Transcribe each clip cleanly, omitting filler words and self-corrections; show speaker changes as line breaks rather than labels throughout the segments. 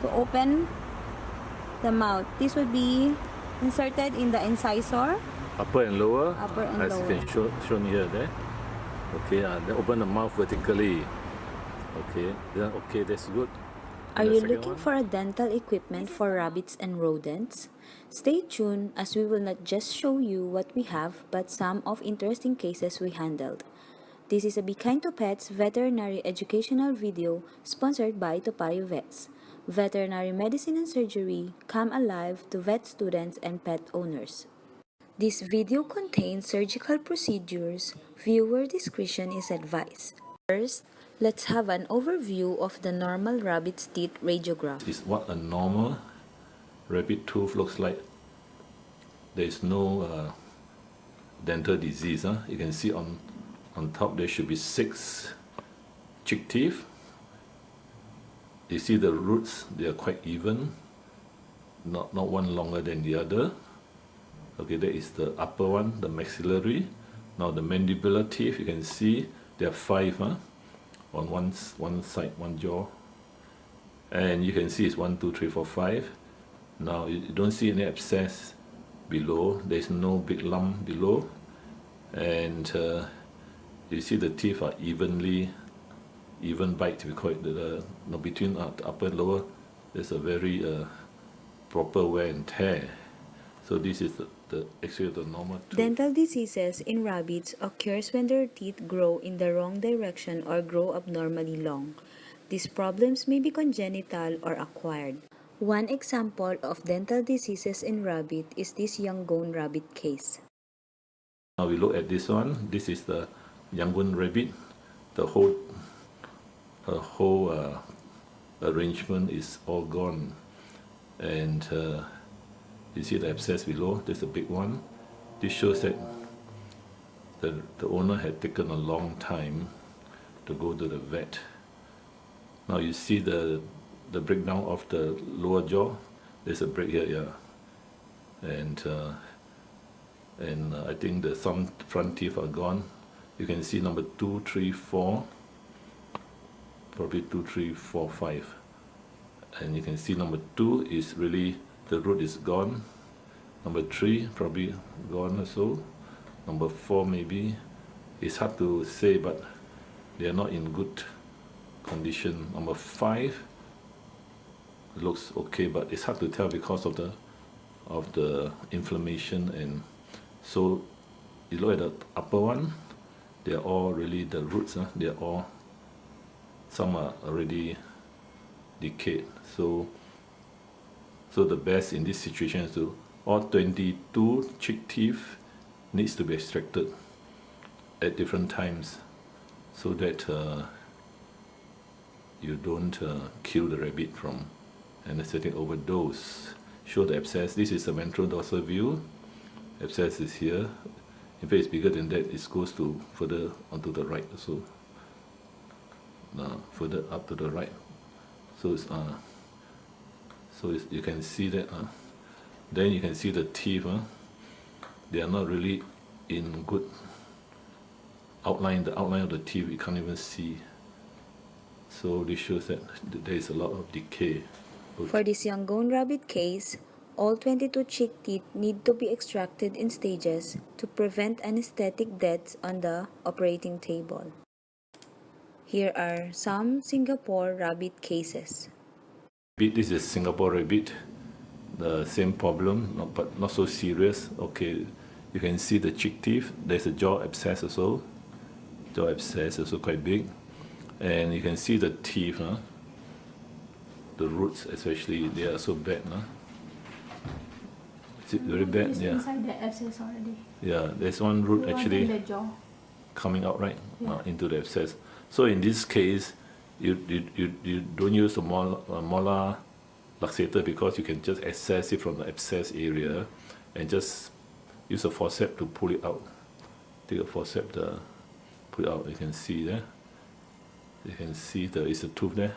to open the mouth. This would be inserted in the incisor.
Upper and lower.
Upper and
as
lower.
you can shown here there. Okay, then open the mouth vertically. Okay, then okay, that's good.
Are
And the
you
second
looking
one?
for a dental equipment for rabbits and rodents? Stay tuned as we will not just show you what we have but some of interesting cases we handled. This is a Be Kind to Pets veterinary educational video sponsored by Payoh Vets. Veterinary medicine and surgery come alive to vet students and pet owners. This video contains surgical procedures. Viewer discretion is advised. First, let's have an overview of the normal rabbit's teeth radiograph.
Is what a normal rabbit tooth looks like. There is no dental disease. You can see on top there should be 6 cheek teeth. You see the roots, they are quite even, not one longer than the other. Okay, that is the upper one, the maxillary. Now the mandibular teeth, you can see there are 5 on one side, one jaw. And you can see it's 1, 2, 3, 4, 5. Now you don't see any abscess below. There's no big lump below. And you see the teeth are even bite, we call it. Between the upper and lower, there's a very proper wear and tear. So this is actually the normal tooth.
Dental diseases in rabbits occurs when their teeth grow in the wrong direction or grow abnormally long. These problems may be congenital or acquired. One example of dental diseases in rabbit is this Yangon rabbit case.
Now we look at this one. This is the Yangon rabbit. The whole arrangement is all gone, and you see the abscess below. There's a big one. This shows that the owner had taken a long time to go to the vet. Now you see the breakdown of the lower jaw. There's a break here, yeah, and I think some front teeth are gone. You can see number 2, 3, 4, probably 2, 3, 4, 5, and you can see number 2 is really, the root is gone. Number 3 probably gone also. Number 4 maybe. It's hard to say, but they are not in good condition. Number 5 looks okay, but it's hard to tell because of the inflammation. And so you look at the upper one, they are all really the roots. They are all, some are already decayed. So the best in this situation is to all 22 cheek teeth needs to be extracted at different times, so that you don't kill the rabbit from anesthetic overdose. Show the abscess. This is the ventral dorsal view. Abscess is here. In fact, it's bigger than that. It goes to further onto the right, so further up to the right. So it's, you can see that. Then you can see the teeth. They are not really in good outline. The outline of the teeth you can't even see. So this shows that there is a lot of decay.
For this Yangon rabbit case, all 22 cheek teeth need to be extracted in stages to prevent anesthetic deaths on the operating table. Here are some Singapore rabbit cases.
This is Singapore rabbit. The same problem, but not so serious. Okay, you can see the cheek teeth. There's a jaw abscess also. Jaw abscess also quite big. And you can see the teeth. The roots especially, they are so bad. Is it very bad?
It's
Yeah.
inside the abscess already.
Yeah, there's one root
The one
actually
in the jaw.
coming out, right?
Yeah.
Into the abscess. So in this case, you don't use a molar luxator, because you can just access it from the abscess area and just use a forceps to pull it out. Take a forceps, pull it out. You can see there. You can see it's a tooth there.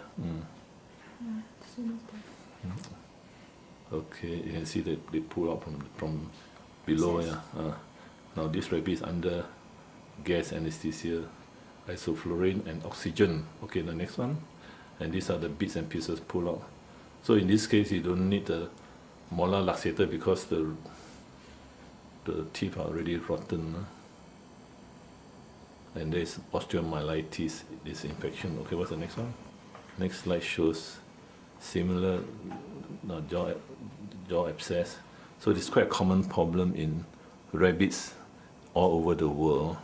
Okay, you can see that they pull out from below. Yeah. Now this rabbit is under gas anesthesia, isoflurane and oxygen. Okay, the next one. And these are the bits and pieces pulled out. So in this case, you don't need the molar luxator because the teeth are already rotten. And there's osteomyelitis, this infection. Okay, what's the next one? Next slide shows similar jaw abscess. So this is quite a common problem in rabbits all over the world.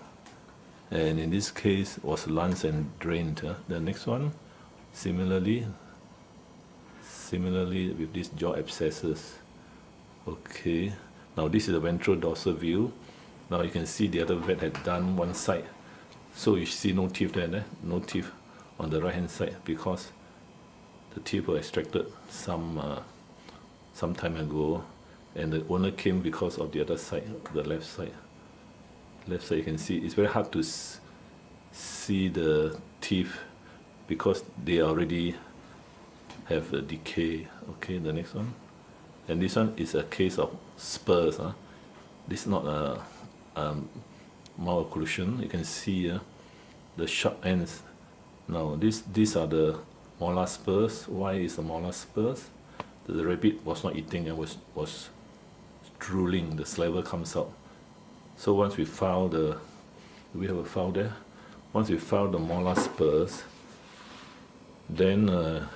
And in this case was lanced and drained. The next one, similarly with these jaw abscesses. Okay, now this is the ventral dorsal view. Now you can see the other vet had done one side. So you see no teeth there, no teeth on the right hand side because the teeth were extracted some time ago, and the owner came because of the other side, the left side. Left side you can see it's very hard to see the teeth because they already have a decay. Okay, the next one, and this one is a case of spurs. This is not a malocclusion. You can see the sharp ends. Now these are the molar spurs. Why is the molar spurs? The rabbit was not eating and was drooling. The saliva comes out. So once we found do we have a file there? Once we found the molar spurs, then the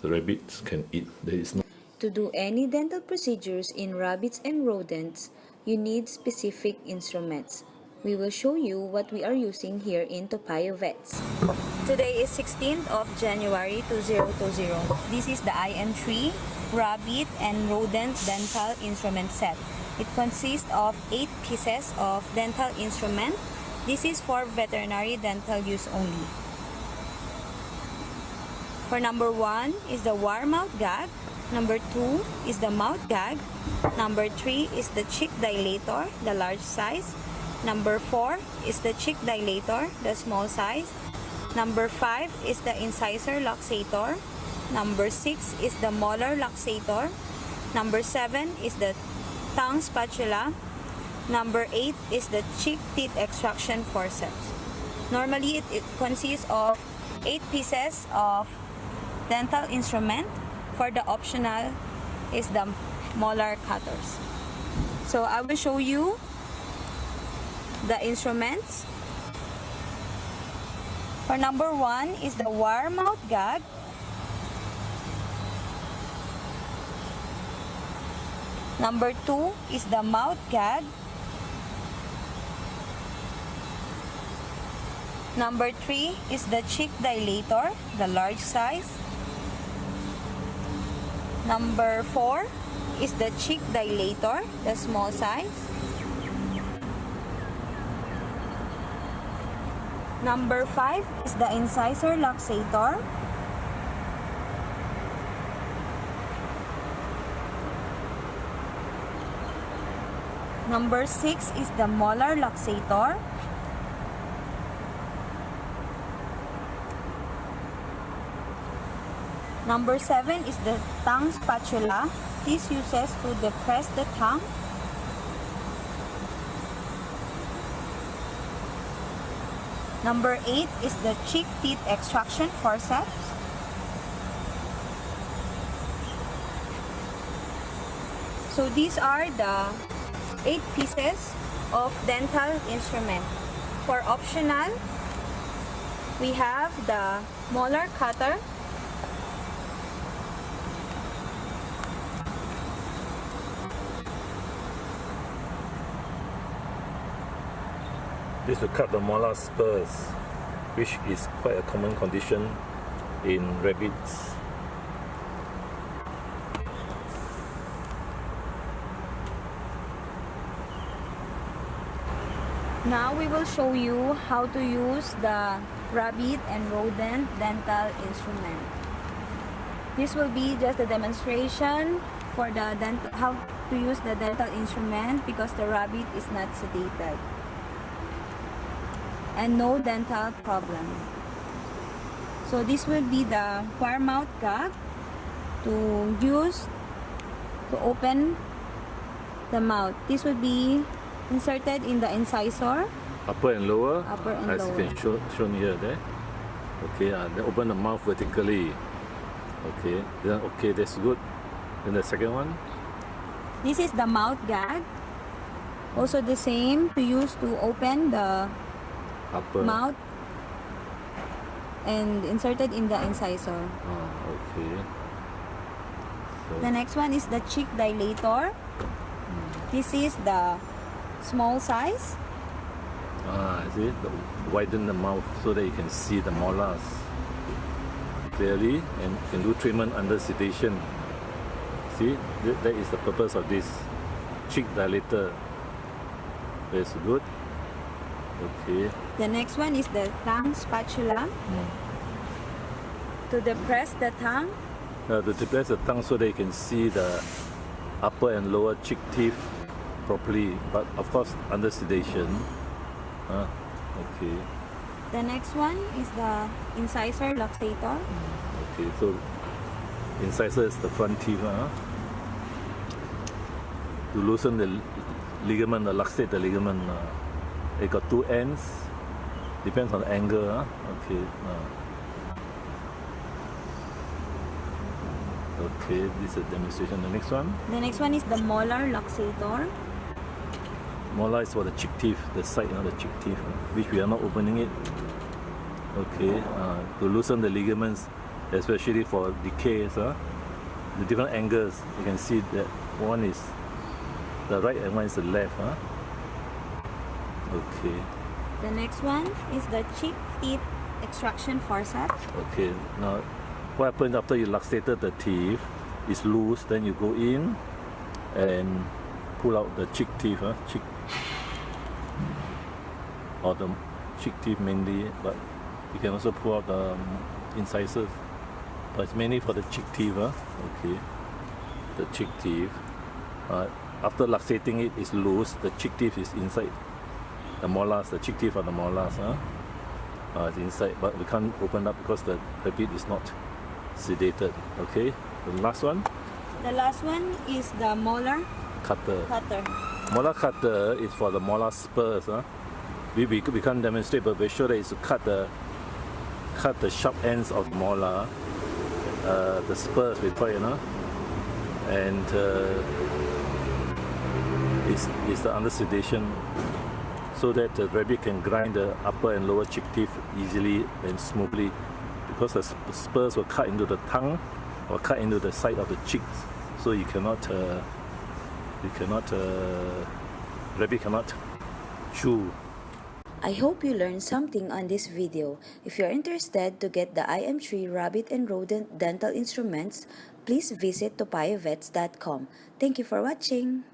rabbits can eat. There is no.
To do any dental procedures in rabbits and rodents, you need specific instruments. We will show you what we are using here in Payoh Vets. Today is 16th of January 2020. This is the IM3 rabbit and rodent dental instrument set. It consists of 8 pieces of dental instrument. This is for veterinary dental use only. For number 1 is the wire mouth gag. Number 2 is the mouth gag. Number 3 is the cheek dilator, the large size. Number 4 is the cheek dilator, the small size. Number 5 is the incisor luxator. Number 6 is the molar luxator. Number 7 is the tongue spatula. Number 8 is the cheek teeth extraction forceps. Normally it consists of 8 pieces of dental instrument. For the optional is the molar cutters. So I will show you the instruments. For number 1 is the wire mouth gag. Number 2 is the mouth gag. Number 3 is the cheek dilator, the large size. Number 4 is the cheek dilator, the small size. Number 5 is the incisor luxator. Number 6 is the molar luxator. Number 7 is the tongue spatula. This uses to depress the tongue. Number 8 is the cheek teeth extraction forceps. So these are the 8 pieces of dental instrument. For optional, we have the molar cutter.
This will cut the molar spurs, which is quite a common condition in rabbits.
Now we will show you how to use the rabbit and rodent dental instrument. This will be just a demonstration for the how to use the dental instrument because the rabbit is not sedated and no dental problem. So this will be the wire mouth gag to use to open the mouth. This will be inserted in the incisor.
Upper and lower,
Upper and
as
lower.
you can shown here there. Okay, then open the mouth vertically. Okay, then okay, that's good. Then the second one,
This is the mouth gag. Also the same to use to open the
upper.
mouth and inserted in the incisor.
Okay. So,
The next one is the cheek dilator. This is the small size.
see, widen the mouth so that you can see the molars clearly and can do treatment under sedation. See, that is the purpose of this cheek dilator. That's good. Okay.
The next one is the tongue spatula. To depress the tongue.
To depress the tongue so that you can see the upper and lower cheek teeth properly, but of course under sedation. Okay.
The next one is the incisor luxator.
Okay, so incisor is the front teeth. To loosen the ligament, luxate the ligament. It got two ends. Depends on the angle. Okay. Okay, this is a demonstration. The next one.
The next one is the molar luxator.
Molar is for the cheek teeth, the side of the cheek teeth, which we are not opening it. Okay, to loosen the ligaments, especially for decays, the different angles. You can see that one is the right and one is the left. Okay.
The next one is the cheek teeth extraction forceps.
Okay, now what happens after you luxated the teeth is loose, then you go in and pull out the cheek teeth, cheek or the cheek teeth mainly, but you can also pull out the incisors, but it's mainly for the cheek teeth. Okay, the cheek teeth. After luxating it is loose, the cheek teeth is inside the molars, the cheek teeth are the molars. It's inside, but we can't open up because the rabbit is not sedated. Okay, the last one.
The last one is the molar
Cutter.
cutter.
Molar cutter is for the molar spurs. We can't demonstrate, but we're sure that it's to cut the sharp ends of the molar, the spurs we call it, and it's the under sedation, so that the rabbit can grind the upper and lower cheek teeth easily and smoothly, because the spurs will cut into the tongue or cut into the side of the cheeks, so rabbit cannot chew.
I hope you learned something on this video. If you're interested to get the IM3 rabbit and rodent dental instruments, please visit topayohvets.com. Thank you for watching.